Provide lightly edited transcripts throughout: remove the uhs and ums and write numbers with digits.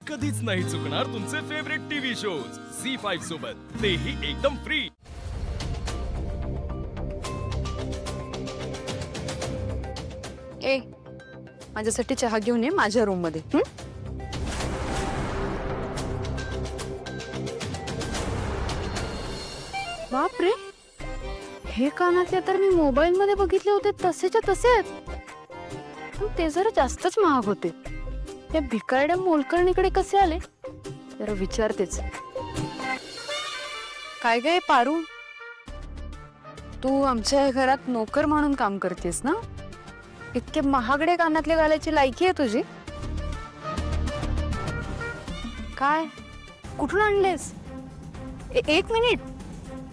कधीच नाही चुकणार तुमचे फेवरेट टीव्ही शोज झी5 सोबत, तेही एकदम फ्री। ए, माझ्यासाठी चहा घेऊन ये माझ्या रूम मध्ये। बापरे, हे कानातले तर मी मोबाईल मध्ये बघितले होते तसेच्या तसे आहेत, पण ते जरा जास्तच महाग होते। या भिकारड्या मोलकर्णीकडे कसे आले जरा विचारतेच। काय गे पारू, तू आमच्या घरात नोकर म्हणून काम करतेस ना? इतके महागडे कानातले घालायची लायकी आहे तुझी? काय, कुठून आणलेस? एक मिनिट,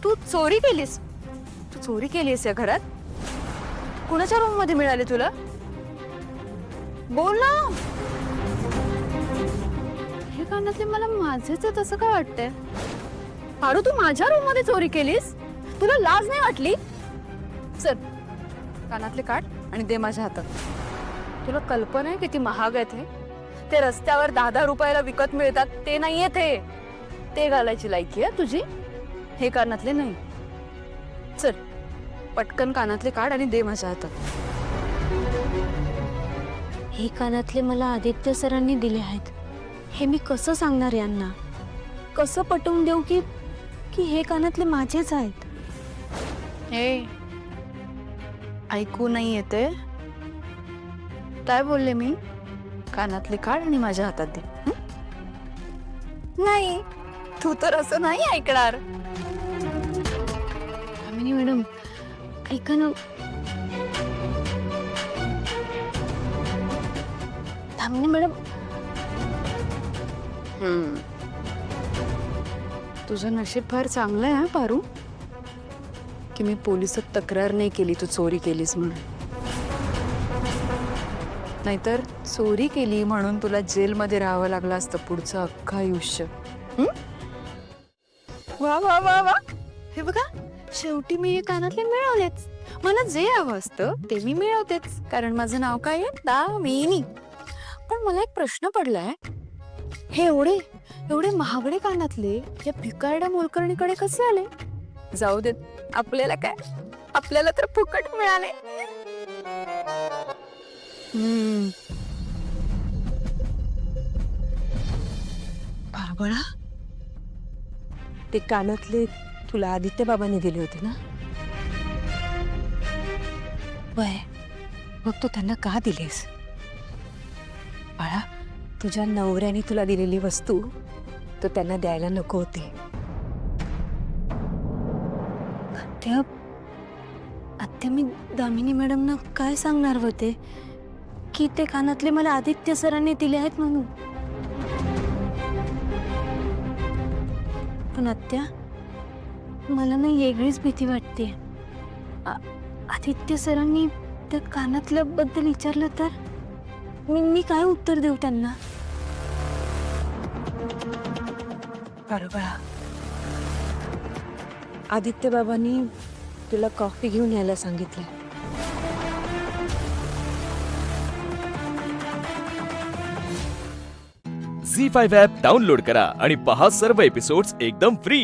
तू चोरी केलीस? तू चोरी केलीस या घरात? कुणाच्या रूम मध्ये मिळाले तुला? बोल ना। हे कानातले मला माझेच आहेत असं काय वाटतंय? पारू, तू माझ्या रूम मध्ये चोरी केलीस? तुला लाज नाही वाटली? चल, कानातले काढ आणि दे माझ्या हातात। तुला कल्पना आहे किती महाग आहेत हे? ते रस्त्यावर 10-10 रुपयाला विकत मिळतात ते नाहीये ते घालायची लायकी आहे तुझी? हे कानातले नाही। चल, पटकन कानातले काढ आणि दे माझ्या हातात। हे कानातले मला आदित्य सरांनी दिले आहेत, हे मी कसं सांगणार यांना? कसं पटवून देऊ की की हे कानातले माझेच आहेत? हे ऐकू नाही येते? काय बोलले मी? कानातले काढ आणि माझ्या हातात दे। नाही, तू तर असं नाही ऐकणार। दामिनी मॅडम, ऐका ना। दामिनी मॅडम, तुझं नशीब फार चांगलं आहे हा पारू, की मी पोलिसात तक्रार नाही केली तू चोरी केलीस म्हणून। नाहीतर चोरी केली म्हणून तुला जेलमध्ये राहावं लागलं असतं पुढचं अख्खं आयुष्य। वा वा वा वा, हे बघा, शेवटी मी हे कानातले मिळवलेच। मला जे हवं असतं ते मी मिळवतेच, कारण माझं नाव काय आहे? दामिनी। पण मला एक प्रश्न पडलाय, हे एवढे एवढे महागडे कानातले या भिकारड्या मोलकर्णीकडे कसे आले? जाऊ देत, आपल्याला काय, आपल्याला तर फुकट मिळाले। बाळा, ते कानातले तुला आदित्य बाबांनी दिले होते ना? वय, मग तू त्यांना का दिलेस? बाळा, तुझ्या नवऱ्याने तुला दिलेली वस्तू तो त्यांना द्यायला नको होती। आत्या, मी दामिनी मॅडमना काय सांगणार होते की ते कानातले मला आदित्य सरांनी दिले आहेत म्हणून? पण आत्या, मला ना वेगळीच भीती वाटते। आदित्य सरांनी त्या कानातल्या बद्दल विचारलं तर मी काय उत्तर देऊ त्यांना? बरोबर, आदित्य बाबांनी तुला कॉफी घेऊन यायला सांगितलं। झी5 ॲप डाउनलोड करा आणि पहा सर्व एपिसोड्स एकदम फ्री।